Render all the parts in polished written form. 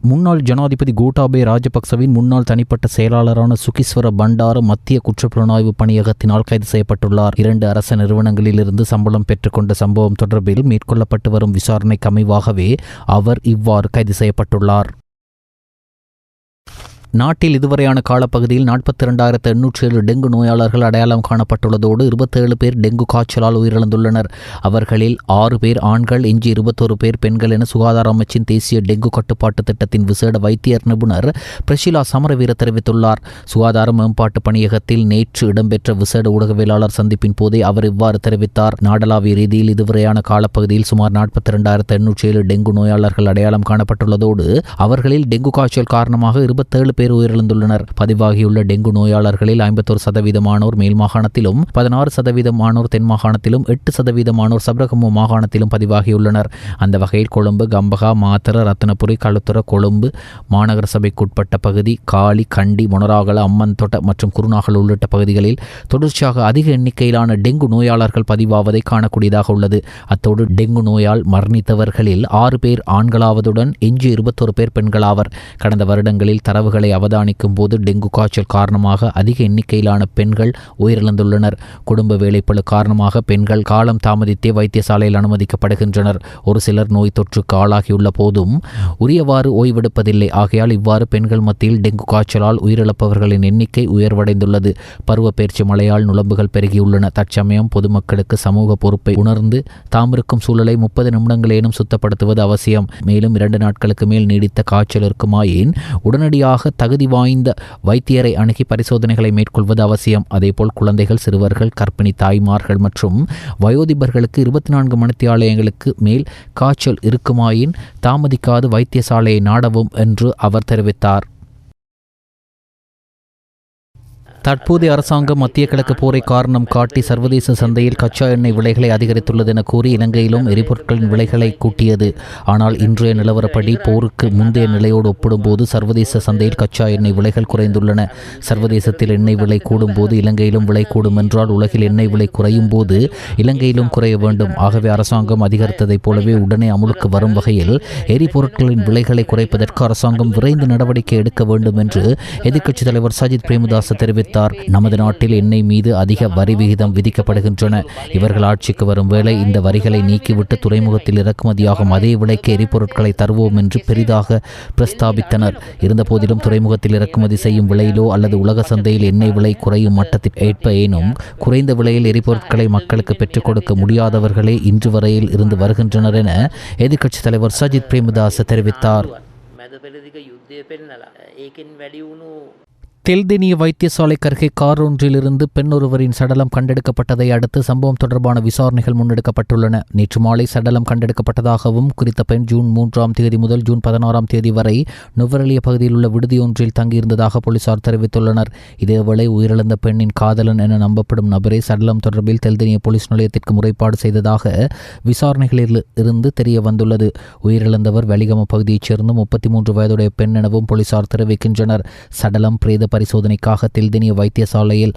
முன்னாள் ஜனாதிபதி கோட்டாபய ராஜபக்சவின் முன்னாள் தனிப்பட்ட செயலாளரான சுகிஸ்வர பண்டார மத்திய குற்றப்புலனாய்வு பணியகத்தினால் கைது செய்யப்பட்டுள்ளார். 2 அரச நிறுவனங்களிலிருந்து சம்பளம் பெற்றுக்கொண்ட சம்பவம் தொடர்பில் மேற்கொள்ளப்பட்டு வரும் விசாரணைக்கு அமைவாகவே அவர் இவ்வாறு கைது செய்யப்பட்டுள்ளார். நாட்டில் இதுவரையான காலப்பகுதியில் 42,807 டெங்கு நோயாளர்கள் அடையாளம் காணப்பட்டுள்ளதோடு 27 பேர் டெங்கு காய்ச்சலால் உயிரிழந்துள்ளனர். அவர்களில் 6 பேர் ஆண்கள், எஞ்சி 21 பேர் பெண்கள் என சுகாதார அமைச்சின் தேசிய டெங்கு கட்டுப்பாட்டு திட்டத்தின் விசேட வைத்தியர் நிபுணர் பிரஷிலா சமரவீர தெரிவித்துள்ளார். சுகாதார மேம்பாட்டு பணியகத்தில் நேற்று இடம்பெற்ற விசேட ஊடகவியலாளர் சந்திப்பின் போதே அவர் இவ்வாறு தெரிவித்தார். நாடளாவிய ரீதியில் இதுவரையான காலப்பகுதியில் சுமார் 42,807 டெங்கு நோயாளர்கள் அடையாளம் காணப்பட்டுள்ளதோடு அவர்களில் டெங்கு காய்ச்சல் காரணமாக 27 பேர் உயிரிழந்துள்ளனர். பதிவாகியுள்ள டெங்கு நோயாளர்களில் 51% மேல் மாகாணத்திலும், 16% தென் மாகாணத்திலும், 8% சப்ரகமு மாகாணத்திலும் பதிவாகியுள்ளனர். அந்த வகையில் கொழும்பு, கம்பகா, மாத்தர, ரத்னபுரி, களுத்துற, கொழும்பு மாநகர சபைக்குட்பட்ட பகுதி, காலி, கண்டி, மொனராகல, அம்மன்தொட்ட மற்றும் குருநாகல் உள்ளிட்ட பகுதிகளில் தொடர்ச்சியாக அதிக எண்ணிக்கையிலான டெங்கு நோயாளர்கள் பதிவாவதை காணக்கூடியதாக உள்ளது. அத்தோடு டெங்கு நோயால் மரணித்தவர்களில் 6 பேர் ஆண்களாவதுடன் எஞ்சி 21 பேர் பெண்களாவர். கடந்த வருடங்களில் தரவுகளை அவதானிக்கும் போது டெங்கு காய்ச்சல் காரணமாக அதிக எண்ணிக்கையிலான பெண்கள் உயிரிழந்துள்ளனர். குடும்ப வேலைப்பளு காரணமாக பெண்கள் காலம் தாமதித்தே வைத்தியசாலையில் அனுமதிக்கப்படுகின்றனர். ஒரு சிலர் நோய் தொற்றுக்கு ஆளாகியுள்ள போதும் உரியவாறு ஓய்வெடுப்பதில்லை. ஆகையால் இவ்வாறு பெண்கள் மத்தியில் டெங்கு காய்ச்சலால் உயிரிழப்பவர்களின் எண்ணிக்கை உயர்வடைந்துள்ளது. பருவப்பெயர்ச்சி மழையால் நுளம்புகள் பெருகியுள்ளன. தற்சமயம் பொதுமக்களுக்கு சமூக பொறுப்பை உணர்ந்து தாமிருக்கும் சூழலை 30 நிமிடங்களேனும் சுத்தப்படுத்துவது அவசியம். மேலும் 2 நாட்களுக்கு மேல் நீடித்த காய்ச்சல் இருக்குமாயின் உடனடியாக தகுதி வாய்ந்த வைத்தியரை அணுகி பரிசோதனைகளை மேற்கொள்வது அவசியம். அதேபோல் குழந்தைகள், சிறுவர்கள், கர்ப்பிணி தாய்மார்கள் மற்றும் வயோதிபர்களுக்கு 24 மணித்தியாலயங்களுக்கு மேல் காய்ச்சல் இருக்குமாயின் தாமதிக்காது வைத்தியசாலையை நாடவும் என்று அவர் தெரிவித்தார். தற்போதைய அரசாங்கம் மத்திய கிழக்கு போரை காரணம் காட்டி சர்வதேச சந்தையில் கச்சா எண்ணெய் விலைகளை அதிகரித்துள்ளது என கூறி இலங்கையிலும் எரிபொருட்களின் விலைகளை கூட்டியது. ஆனால் இன்றைய நிலவரப்படி போருக்கு முந்தைய நிலையோடு ஒப்பிடும்போது சர்வதேச சந்தையில் கச்சா எண்ணெய் விலைகள் குறைந்துள்ளன. சர்வதேசத்தில் எண்ணெய் விலை கூடும்போது இலங்கையிலும் விலை கூடும் என்றால் உலகில் எண்ணெய் விலை குறையும் போது இலங்கையிலும் குறைய வேண்டும். ஆகவே அரசாங்கம் அதிகரித்ததைப் போலவே உடனே அமுலுக்கு வரும் வகையில் எரிபொருட்களின் விலைகளை குறைப்பதற்கு அரசாங்கம் விரைந்து நடவடிக்கை எடுக்க வேண்டும் என்று எதிர்க்கட்சித் தலைவர் சஜித் பிரேமதாச தெரிவித்தார். நமது நாட்டில் எண்ணெய் மீது அதிக வரி விகிதம் விதிக்கப்படுகின்றன. இவர்கள் ஆட்சிக்கு வரும் வேளை இந்த வரிகளை நீக்கிவிட்டு துறைமுகத்தில் இறக்குமதியாகும் அதே விலைக்கு எரிபொருட்களை தருவோம் என்று பெரிதாக பிரஸ்தாபித்தனர். இருந்தபோதிலும் துறைமுகத்தில் இறக்குமதி செய்யும் விலையிலோ அல்லது உலக சந்தையில் எண்ணெய் விலை குறையும் மட்டத்தில் ஏற்பேனும் குறைந்த விலையில் எரிபொருட்களை மக்களுக்கு பெற்றுக் கொடுக்க முடியாதவர்களே இன்று வரையில் இருந்து வருகின்றனர் என எதிர்க்கட்சித் தலைவர் சஜித் பிரேமதாச தெரிவித்தார். தெல்தெனிய வைத்தியசாலைக்கு அருகே கார் ஒன்றிலிருந்து பெண் ஒருவரின் சடலம் கண்டெடுக்கப்பட்டதை அடுத்து சம்பவம் தொடர்பான விசாரணைகள் முன்னெடுக்கப்பட்டுள்ளன. நேற்று மாலை சடலம் கண்டெடுக்கப்பட்டதாகவும் குறித்த பெண் ஜூன் 3ஆம் தேதி முதல் ஜூன் 16ஆம் தேதி வரை நுவரெலிய பகுதியில் உள்ள விடுதியொன்றில் தங்கியிருந்ததாக போலீசார் தெரிவித்துள்ளனர். இதேவேளை உயிரிழந்த பெண்ணின் காதலன் என நம்பப்படும் நபரே சடலம் தொடர்பில் தெல்தெனிய போலீஸ் நிலையத்திற்கு முறைப்பாடு செய்ததாக விசாரணைகளில் இருந்து தெரிய வந்துள்ளது. உயிரிழந்தவர் வெலிகம பகுதியைச் சேர்ந்த 33 வயதுடைய பெண் எனவும் போலீசார் தெரிவிக்கின்றனர். சடலம் பிரேத பரிசோதனைக்காக தெல்தெனிய வைத்தியசாலையில்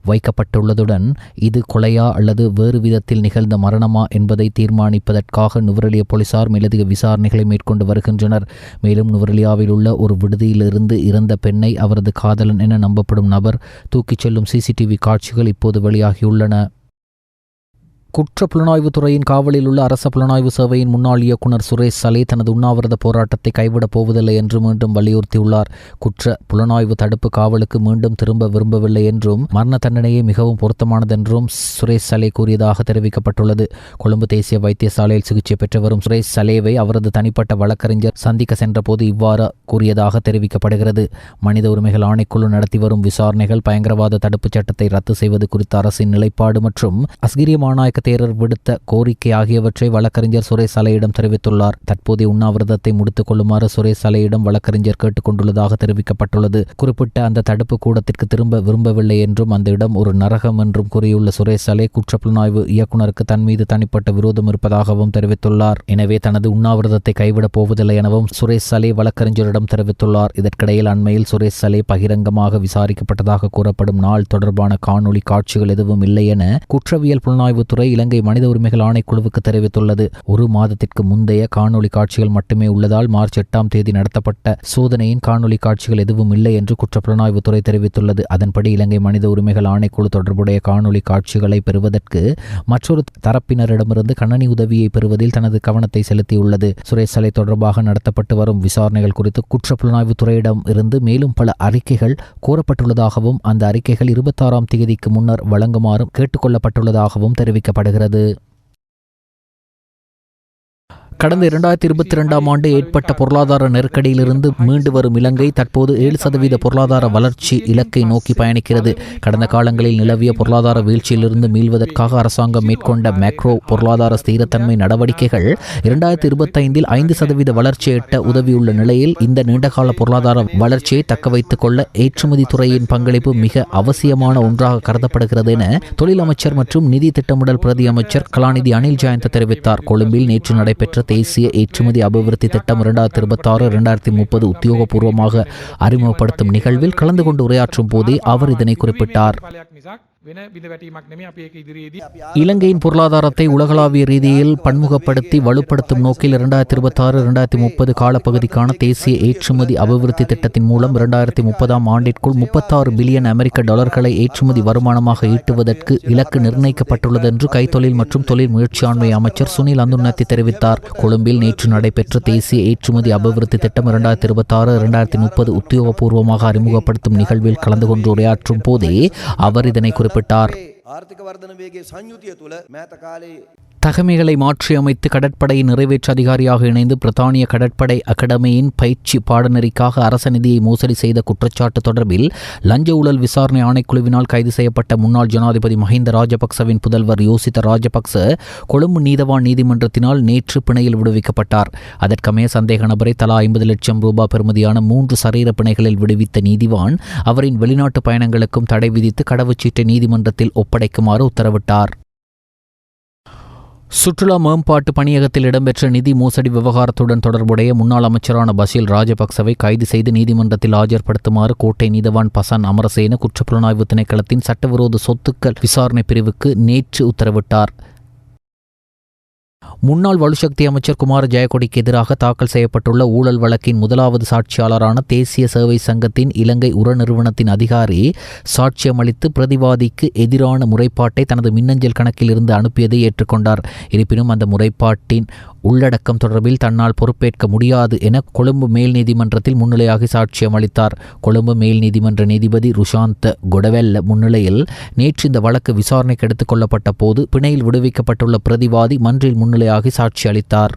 வைக்கப்பட்டுள்ளதுடன் இது கொலையா அல்லது வேறு விதத்தில் நிகழ்ந்த மரணமா என்பதை தீர்மானிப்பதற்காக நுவரெலியா போலீசார் மேலதிக விசாரணைகளை மேற்கொண்டு வருகின்றனர். மேலும் நுவரெலியாவில் உள்ள ஒரு விடுதியிலிருந்து இறந்த பெண்ணை அவரது காதலன் என நம்பப்படும் நபர் தூக்கிச் செல்லும் சிசிடிவி காட்சிகள் இப்போது வெளியாகியுள்ளன. குற்ற புலனாய்வுத் துறையின் காவலில் உள்ள அரச புலனாய்வு சேவையின் முன்னாள் இயக்குநர் சுரேஷ் சலே தனது உண்ணாவிரத போராட்டத்தை கைவிடப் போவதில்லை என்று மீண்டும் வலியுறுத்தியுள்ளார். குற்ற புலனாய்வு தடுப்பு காவலுக்கு மீண்டும் திரும்ப விரும்பவில்லை என்றும் மரண தண்டனையே மிகவும் பொருத்தமானதென்றும் சுரேஷ் சலே கூறியதாக தெரிவிக்கப்பட்டுள்ளது. கொழும்பு தேசிய வைத்தியசாலையில் சிகிச்சை பெற்று வரும் சுரேஷ் சலேவை அவரது தனிப்பட்ட வழக்கறிஞர் சந்திக்க சென்றபோது இவ்வாறு கூறியதாக தெரிவிக்கப்படுகிறது. மனித உரிமைகள் ஆணைக்குழு நடத்தி வரும் விசாரணைகள் பயங்கரவாத தடுப்புச் சட்டத்தை ரத்து செய்வது குறித்த அரசின் நிலைப்பாடு மற்றும் அஸ்கிரிய மாநாயக்க தேரர் விடுத்த கோரிக்கை ஆகியவற்றை வழக்கறிஞர் சுரேஷ் சலேயிடம் தெரிவித்துள்ளார். தற்போதைய உண்ணாவிரதத்தை முடித்துக் கொள்ளுமாறு சுரேஷ் சலேயிடம் வழக்கறிஞர் கேட்டுக் கொண்டுள்ளதாக தெரிவிக்கப்பட்டுள்ளது. குறிப்பிட்ட அந்த தடுப்பு கூடத்திற்கு திரும்ப விரும்பவில்லை என்றும் அந்த இடம் ஒரு நரகம் என்றும் கூறியுள்ள சுரேஷ் சலே குற்றப்புலனாய்வு இயக்குநருக்கு தன் மீது தனிப்பட்ட விரோதம் இருப்பதாகவும் தெரிவித்துள்ளார். எனவே தனது உண்ணாவிரதத்தை கைவிடப் போவதில்லை எனவும் சுரேஷ் சலே வழக்கறிஞரிடம் தெரிவித்துள்ளார். இதற்கிடையில் அண்மையில் சுரேஷ் சலே பகிரங்கமாக விசாரிக்கப்பட்டதாக கூறப்படும் நாள் தொடர்பான காணொலி காட்சிகள் எதுவும் இல்லை என குற்றவியல் புலனாய்வுத்துறை இலங்கை மனித உரிமைகள் ஆணைக்குழுவுக்கு தெரிவித்துள்ளது. ஒரு மாதத்திற்கு முந்தைய காணொலி காட்சிகள் மட்டுமே உள்ளதால் மார்ச் 8ஆம் தேதி நடத்தப்பட்ட சோதனையின் காணொலி காட்சிகள் எதுவும் இல்லை என்று குற்றப்புலனாய்வுத்துறை தெரிவித்துள்ளது. அதன்படி இலங்கை மனித உரிமைகள் ஆணைக்குழு தொடர்புடைய காணொலி காட்சிகளை பெறுவதற்கு மற்றொரு தரப்பினரிடமிருந்து கணனி உதவியை பெறுவதில் தனது கவனத்தை செலுத்தியுள்ளது. சுரேஷ் சலை தொடர்பாக நடத்தப்பட்டு வரும் விசாரணைகள் குறித்து குற்றப்புலனாய்வுத்துறையிடம் இருந்து மேலும் பல அறிக்கைகள் கோரப்பட்டுள்ளதாகவும் அந்த அறிக்கைகள் 26ஆம் தேதிக்கு முன்னர் வழங்குமாறும் கேட்டுக்கொள்ளப்பட்டுள்ளதாகவும் தெரிவிக்கப்படுகிறது. கடந்த 2022ஆம் ஆண்டு ஏற்பட்ட பொருளாதார நெருக்கடியிலிருந்து மீண்டு வரும் இலங்கை தற்போது 7% பொருளாதார வளர்ச்சி இலக்கை நோக்கி பயணிக்கிறது. கடந்த காலங்களில் நிலவிய பொருளாதார வீழ்ச்சியிலிருந்து மீள்வதற்காக அரசாங்கம் மேற்கொண்ட மேக்ரோ பொருளாதார ஸ்திரத்தன்மை நடவடிக்கைகள் 2025இல் 5% வளர்ச்சியை எட்ட உதவியுள்ள நிலையில் இந்த நீண்டகால பொருளாதார வளர்ச்சியை தக்க வைத்துக் கொள்ள ஏற்றுமதி துறையின் பங்களிப்பு மிக அவசியமான ஒன்றாக கருதப்படுகிறது என தொழில் அமைச்சர் மற்றும் நிதி திட்டமிடல் பிரதி அமைச்சர் கலாநிதி அனில் ஜெயந்த தெரிவித்தார். கொழும்பில் நேற்று நடைபெற்ற தேசிய ஏற்றுமதி அபிவிருத்தி திட்டம் 2026-2030 உத்தியோகபூர்வமாக அறிமுகப்படுத்தும் நிகழ்வில் கலந்து கொண்டு உரையாற்றும் போதே அவர் இதனை குறிப்பிட்டார். இலங்கையின் பொருளாதாரத்தை உலகளாவிய ரீதியில் பன்முகப்படுத்தி வலுப்படுத்தும் நோக்கில் 2026-2030 காலப்பகுதிக்கான தேசிய ஏற்றுமதி அபிவிருத்தி திட்டத்தின் மூலம் 2030ஆம் ஆண்டிற்குள் 36 பில்லியன் அமெரிக்க டாலர்களை ஏற்றுமதி வருமானமாக ஈட்டுவதற்கு இலக்கு நிர்ணயிக்கப்பட்டுள்ளது என்று கைத்தொழில் மற்றும் தொழில் முயற்சியாண்மை அமைச்சர் சுனில் அந்துன்னத்தி தெரிவித்தார். கொழும்பில் நேற்று நடைபெற்ற தேசிய ஏற்றுமதி அபிவிருத்தி திட்டம் 2026-2030 உத்தியோகபூர்வமாக அறிமுகப்படுத்தும் நிகழ்வில் கலந்து கொண்டு உரையாற்றும் போதே அவர் இதனை குறிப்பிட்டார். தகமைகளை மாற்றியமைத்து கடற்படையின் நிறைவேற்று அதிகாரியாக இணைந்து பிரித்தானிய கடற்படை அகாடமியின் பயிற்சி பாடநெறிக்காக அரச நிதியை மோசடி செய்த குற்றச்சாட்டு தொடர்பில் லஞ்ச ஊழல் விசாரணை ஆணைக்குழுவினால் கைது செய்யப்பட்ட முன்னாள் ஜனாதிபதி மஹிந்த ராஜபக்சவின் புதல்வர் யோசித்த ராஜபக்ச கொழும்பு நீதவான் நீதிமன்றத்தினால் நேற்று பிணையில் விடுவிக்கப்பட்டார். அதற்கமைய சந்தேக நபரை தலா 50 லட்சம் ரூபாய் பெறுமதியான 3 சரீர பிணைகளில் விடுவித்த நீதிவான் அவரின் வெளிநாட்டு பயணங்களுக்கும் தடை விதித்து கடவுச்சீட்டை நீதிமன்றத்தில் ஒப்படைக்குமாறு உத்தரவிட்டார். சுற்றுலா மேம்பாட்டு பணியகத்தில் இடம்பெற்ற நிதி மோசடி விவகாரத்துடன் தொடர்புடைய முன்னாள் அமைச்சரான பசில் ராஜபக்சவை கைது செய்து நீதிமன்றத்தில் ஆஜர்படுத்துமாறு கோட்டை நீதவான் பசன் அமரசேன குற்றப்புலனாய்வு திணைக்களத்தின் சட்டவிரோத சொத்துக்கள் விசாரணை பிரிவுக்கு நேற்று உத்தரவிட்டார். முன்னாள் வலுசக்தி அமைச்சர் குமார ஜெயக்கொடிக்கு எதிராக தாக்கல் செய்யப்பட்டுள்ள ஊழல் வழக்கின் முதலாவது சாட்சியாளரான தேசிய சேவை சங்கத்தின் இலங்கை உர நிறுவனத்தின் அதிகாரி சாட்சியமளித்து பிரதிவாதிக்கு எதிரான முறைப்பாட்டை தனது மின்னஞ்சல் கணக்கில் இருந்து அனுப்பியதை ஏற்றுக்கொண்டார். இருப்பினும் அந்த முறைப்பாட்டின் உள்ளடக்கம் தொடர்பில் தன்னால் பொறுப்பேற்க முடியாது என கொழும்பு மேல் நீதிமன்றத்தில் முன்னிலையாகி சாட்சியம் அளித்தார். கொழும்பு மேல் நீதிமன்ற நீதிபதி ருஷாந்த கொடவெல்ல முன்னிலையில் நேற்று இந்த வழக்கு விசாரணைக்கு எடுத்துக் கொள்ளப்பட்ட போது பிணையில் விடுவிக்கப்பட்டுள்ள பிரதிவாதி மன்றில் முன்னிலையாகி சாட்சி அளித்தார்.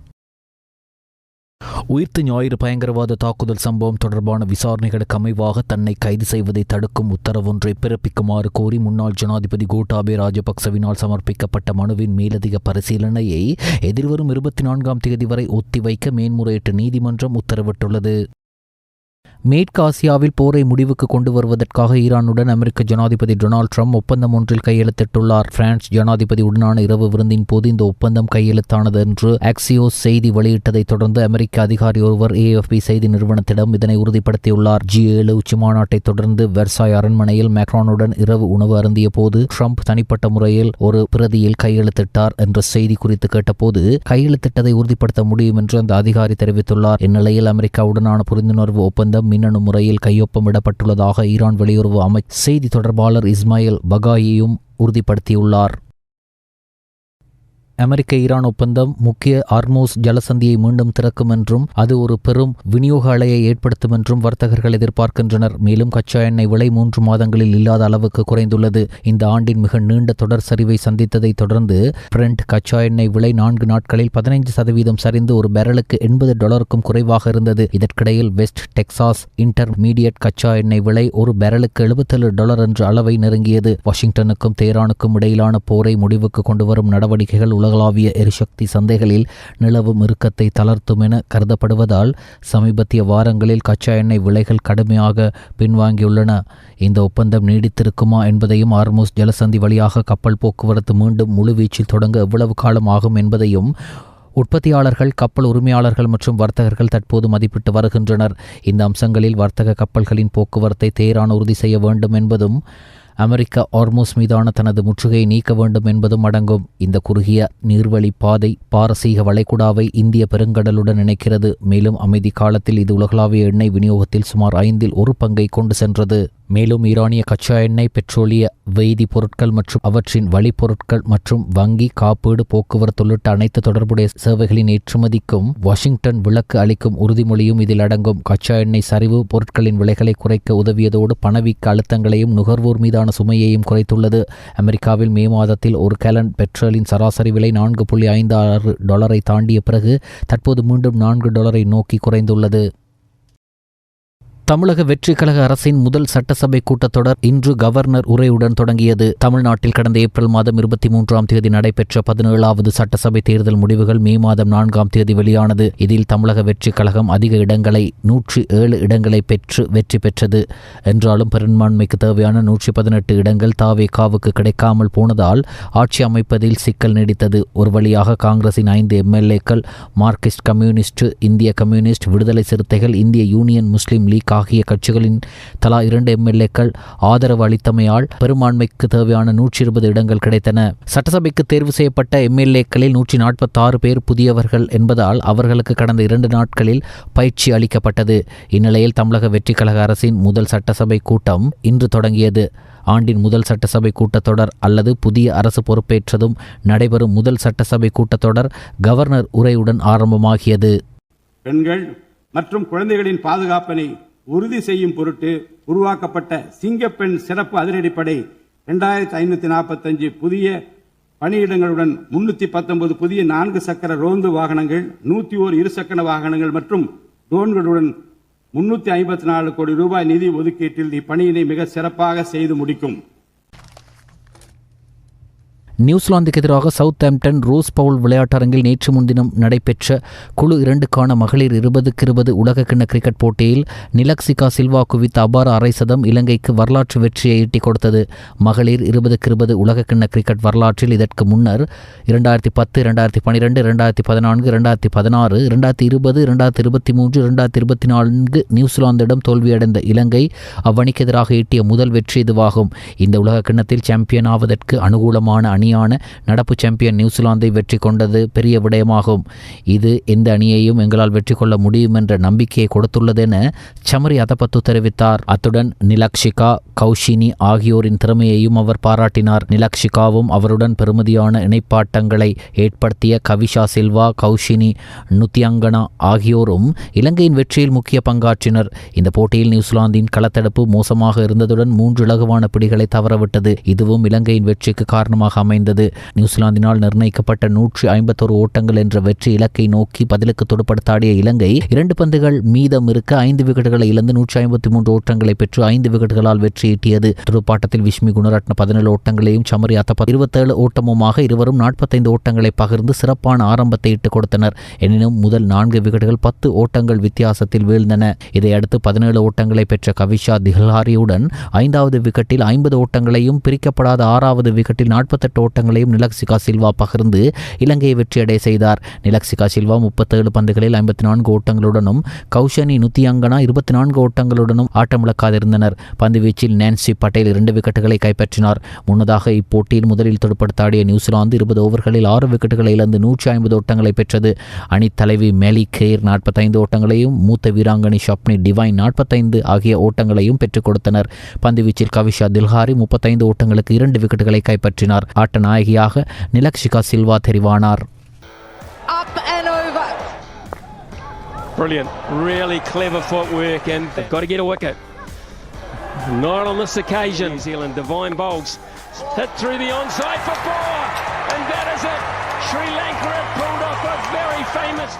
உயிர்த்து ஞாயிறு பயங்கரவாத தாக்குதல் சம்பவம் தொடர்பான விசாரணைகளுக்கு அமைவாக தன்னை கைது செய்வதை தடுக்கும் உத்தரவொன்றை பிறப்பிக்குமாறு கோரி முன்னாள் ஜனாதிபதி கோட்டாபே ராஜபக்சவினால் சமர்ப்பிக்கப்பட்ட மனுவின் மேலதிக பரிசீலனையை எதிர்வரும் 24ஆம் தேதி வரை ஒத்திவைக்க மேன்முறையீட்டு நீதிமன்றம் உத்தரவிட்டுள்ளது. மேற்காசியாவில் போரை முடிவுக்கு கொண்டு வருவதற்காக ஈரானுடன் அமெரிக்க ஜனாதிபதி டொனால்ட் ட்ரம்ப் ஒப்பந்தம் ஒன்றில் கையெழுத்திட்டுள்ளார். பிரான்ஸ் ஜனாதிபதியுடனான இரவு விருந்தின் போது இந்த ஒப்பந்தம் கையெழுத்தானது என்று ஆக்சியோஸ் செய்தி வெளியிட்டதைத் தொடர்ந்து அமெரிக்க அதிகாரி ஒருவர் AFP செய்தி நிறுவனத்திடம் இதனை உறுதிப்படுத்தியுள்ளார். G7 உச்சிமாநாட்டை தொடர்ந்து வெர்சாய் அரண்மனையில் மேக்ரானுடன் இரவு உணவு அருந்திய போது ட்ரம்ப் தனிப்பட்ட முறையில் ஒரு பிரதியில் கையெழுத்திட்டார் என்ற செய்தி குறித்து கேட்டபோது கையெழுத்திட்டதை உறுதிப்படுத்த முடியும் என்று அந்த அதிகாரி தெரிவித்துள்ளார். இந்நிலையில் அமெரிக்காவுடனான புரிந்துணர்வு ஒப்பந்தம் மின்னணு முறையில் கையொப்பமிடப்பட்டுள்ளதாக ஈரான் வெளியுறவு அமைச்சர் செய்தி தொடர்பாளர் இஸ்மாயில் பகாயியும் உறுதிப்படுத்தியுள்ளார். அமெரிக்க ஈரான் ஒப்பந்தம் முக்கிய ஹார்மோஸ் ஜலசந்தியை மீண்டும் திறக்கும் என்றும் அது ஒரு பெரும் விநியோக அலையை ஏற்படுத்தும் என்றும் வர்த்தகர்கள் எதிர்பார்க்கின்றனர். மேலும் கச்சா எண்ணெய் விலை 3 மாதங்களில் இல்லாத அளவுக்கு குறைந்துள்ளது. இந்த ஆண்டின் மிக நீண்ட தொடர் சரிவை சந்தித்ததை தொடர்ந்து பிரெண்ட் கச்சா எண்ணெய் விலை 4 நாட்களில் 15% சரிந்து ஒரு பேரலுக்கு $80 குறைவாக இருந்தது. இதற்கிடையில் வெஸ்ட் டெக்சாஸ் இன்டர்மீடியட் கச்சா எண்ணெய் விலை ஒரு பேரலுக்கு $77 என்ற அளவை நெருங்கியது. வாஷிங்டனுக்கும் தேரானுக்கும் இடையிலான போரை முடிவுக்கு கொண்டு வரும் நடவடிக்கைகள் உலகளாவிய எரிசக்தி சந்தைகளில் நிலவும் இறுக்கத்தை தளர்த்தும் என கருதப்படுவதால் சமீபத்திய வாரங்களில் கச்சா எண்ணெய் விலைகள் கடுமையாக பின்வாங்கியுள்ளன. இந்த ஒப்பந்தம் நீடித்திருக்குமா என்பதையும் ஹார்மோஸ் ஜலசந்தி வழியாக கப்பல் போக்குவரத்து மீண்டும் முழுவீச்சில் தொடங்க எவ்வளவு காலம் ஆகும் என்பதையும் உற்பத்தியாளர்கள், கப்பல் உரிமையாளர்கள் மற்றும் வர்த்தகர்கள் தற்போது மதிப்பிட்டு வருகின்றனர். இந்த அம்சங்களில் வர்த்தக கப்பல்களின் போக்குவரத்தை தேரான் உறுதி செய்ய வேண்டும் என்பதும் அமெரிக்கா ஹார்முஸ் மீதான தனது முற்றுகையை நீக்க வேண்டும் என்பதும் அடங்கும். இந்த குறுகிய நீர்வழி பாதை பாரசீக வளைகுடாவை இந்திய பெருங்கடலுடன் இணைக்கிறது. மேலும் அமைதி காலத்தில் இது உலகளாவிய எண்ணெய் விநியோகத்தில் சுமார் 1/5 பங்கை கொண்டு சென்றது. மேலும் ஈரானிய கச்சா எண்ணெய், பெட்ரோலிய வேதி பொருட்கள் மற்றும் அவற்றின் வழிப்பொருட்கள் மற்றும் வங்கி, காப்பீடு, போக்குவரத்து உள்ளிட்ட அனைத்து தொடர்புடைய சேவைகளின் ஏற்றுமதிக்கும் வாஷிங்டன் விலக்கு அளிக்கும் உறுதிமொழியும் இதில் அடங்கும். கச்சா எண்ணெய் சரிவு பொருட்களின் விலைகளை குறைக்க உதவியதோடு பணவீக்க அழுத்தங்களையும் நுகர்வோர் மீதான சுமையையும் குறைத்துள்ளது. அமெரிக்காவில் மே மாதத்தில் ஒரு கேலன் பெட்ரோலின் சராசரி விலை $4.56 தாண்டிய பிறகு தற்போது மீண்டும் $4 நோக்கி குறைந்துள்ளது. தமிழக வெற்றிக் கழக அரசின் முதல் சட்டசபை கூட்டத்தொடர் இன்று கவர்னர் உரையுடன் தொடங்கியது. தமிழ்நாட்டில் கடந்த ஏப்ரல் மாதம் 23ஆம் தேதி நடைபெற்ற 17வது சட்டசபை தேர்தல் முடிவுகள் மே மாதம் 4ஆம் தேதி வெளியானது. இதில் தமிழக வெற்றிக் கழகம் அதிக இடங்களை 107 இடங்களை பெற்று வெற்றி பெற்றது. என்றாலும் பெரும்பான்மைக்கு தேவையான 118 இடங்கள் தாவேகாவுக்கு கிடைக்காமல் போனதால் ஆட்சி அமைப்பதில் சிக்கல் நீடித்தது. ஒரு வழியாக காங்கிரசின் 5 எம்எல்ஏக்கள், மார்க்சிஸ்ட் கம்யூனிஸ்ட், இந்திய கம்யூனிஸ்ட், விடுதலை சிறுத்தைகள், இந்திய யூனியன் முஸ்லீம் லீக் ஆகிய கட்சிகளின் தலா 2 எம்எல்ஏக்கள் ஆதரவு அளித்தமையால் பெரும்பான்மைக்கு தேவையான 120 இடங்கள் கிடைத்தன. சட்டசபைக்கு தேர்வு செய்யப்பட்ட எம்எல்ஏக்களில் 146 பேர் புதியவர்கள் என்பதால் அவர்களுக்கு கடந்த 2 நாட்களில் பயிற்சி அளிக்கப்பட்டது. இந்நிலையில் தமிழக வெற்றிக் கழக அரசின் முதல் சட்டசபை கூட்டம் இன்று தொடங்கியது. ஆண்டின் முதல் சட்டசபை கூட்டத்தொடர் அல்லது புதிய அரசு பொறுப்பேற்றதும் நடைபெறும் முதல் சட்டசபை கூட்டத்தொடர் கவர்னர் உரையுடன் ஆரம்பமாகியது. பெண்கள் மற்றும் குழந்தைகளின் பாதுகாப்பினை உறுதி செய்யும் பொருட்டு உருவாக்கப்பட்ட சிங்கப்பெண் சிறப்பு அதிரடிப்படை 2545 புதிய பணியிடங்களுடன் 319 புதிய 4 சக்கர ரோந்து வாகனங்கள், 101 இருசக்கர வாகனங்கள் மற்றும் ட்ரோன்களுடன் 354 கோடி ரூபாய் நிதி ஒதுக்கீட்டில் இப்பணியினை மிக சிறப்பாக செய்து முடிக்கும். நியூசிலாந்துக்கு எதிராக சவுத்ஆம்ப்டன் ரோஸ் பவுல் விளையாட்டரங்கில் நேற்று முன்தினம் நடைபெற்ற குழு 2க்கான மகளிர் 20-20 உலகக்கிண்ண கிரிக்கெட் போட்டியில் நிலக்ஷிகா சில்வா குவித்த அபார அரை சதம் இலங்கைக்கு வரலாற்று வெற்றியை ஈட்டிக் கொடுத்தது. மகளிர் 20-20 உலகக்கிண்ண கிரிக்கெட் வரலாற்றில் இதற்கு முன்னர் 2010, 2012, 2014, 2016, 2020, 2023, 2024 நியூசிலாந்திடம் தோல்வியடைந்த இலங்கை அவ்வணிக்கு எதிராக ஈட்டிய முதல் வெற்றி இதுவாகும். இந்த உலகக்கிண்ணத்தில் சாம்பியன் ஆவதற்கு அனுகூலமான அணியான நடப்பு சாம்பியன் நியூசிலாந்தை வெற்றி கொண்டது பெரிய விடயமாகும். இது எந்த அணியையும் எங்களால் வெற்றி கொள்ள முடியும் என்ற நம்பிக்கையை கொடுத்துள்ளது என சமரி அதபத்து தெரிவித்தார். அத்துடன் நிலக்ஷிகா, கௌஷினி ஆகியோரின் திறமையையும் அவர் பாராட்டினார். நிலக்ஷிகாவும் அவருடன் பெருமதியான இணைப்பாட்டங்களை ஏற்படுத்திய கவிஷா சில்வா, கௌஷினி நுத்தியங்கனா ஆகியோரும் இலங்கையின் வெற்றியில் முக்கிய பங்காற்றினர். இந்த போட்டியில் நியூசிலாந்தின் களத்தடுப்பு மோசமாக இருந்ததுடன் 3 இலகுவான பிடிகளை தவறவிட்டது. இதுவும் இலங்கையின் வெற்றிக்கு காரணமாக அமைந்தது. நியூசிலாந்தினால் நிர்ணயிக்கப்பட்ட 151 ஓட்டங்கள் என்ற வெற்றி இலக்கை நோக்கி பதிலுக்கு துடுப்படுத்தாடிய இலங்கை 2 பந்துகள் மீதம் இருக்க 5 விக்கெட்டுகளை இழந்து 153 ஓட்டங்களை பெற்று 5 விக்கெட்டுகளால் வெற்றி ஈட்டியது. துடுப்பாட்டத்தில் விஷ்மி குணரட்ன 17 ஓட்டங்களையும் சமரி அதபத் 27 ஓட்டமுமாக இருவரும் 45 ஓட்டங்களை பகிர்ந்து சிறப்பான ஆரம்பத்தை இட்டுக் கொடுத்தனர். எனினும் முதல் 4 விக்கெட்டுகள் 10 ஓட்டங்கள் வித்தியாசத்தில் வீழ்ந்தன. இதையடுத்து 17 ஓட்டங்களை பெற்ற கவிஷா திஹலாரியுடன் 5வது விக்கெட்டில் 50 ஓட்டங்களையும் பிரிக்கப்படாத 6வது விக்கெட்டில் 48 ஓட்டங்களையும் நிலக்ஷிகா சில்வா பகிர்ந்து இலங்கையை வெற்றியடைய செய்தார். நிலக்ஷிகா சில்வா 37 பந்துகளில் 54 ஓட்டங்களுடனும் கௌஷனி நுத்தியங்கனா 24 ஓட்டங்களுடனும் ஆட்டமிழக்காதிருந்தனர். பந்துவீச்சில் நான்சி பட்டேல் 2 விக்கெட்டுகளை கைப்பற்றினார். முன்னதாக இப்போட்டியில் முதலில் துடுப்படுத்தாடிய நியூசிலாந்து 20 ஓவர்களில் 6 விக்கெட்டுகளை இழந்து 150 ஓட்டங்களை பெற்றது. அணித் தலைவி மேலி கேர் 45 ஓட்டங்களையும் மூத்த வீராங்கனை ஷப்னி டிவைன் 45 ஆகிய ஓட்டங்களையும் பெற்றுக் கொடுத்தனர். பந்துவீச்சில் கவிஷா தில்ஹாரி 35 ஓட்டங்களுக்கு 2 விக்கெட்டுகளை கைப்பற்றினார். ஆட்ட நாயகியாக நிலக்ஷிகா Silva தெரிவானார். Brilliant, really clever footwork, and they've got to get a wicket. Not on this occasion. New Zealand divine bowls hit through the onside for 4, and that is it. Sri Lanka have pulled off a very famous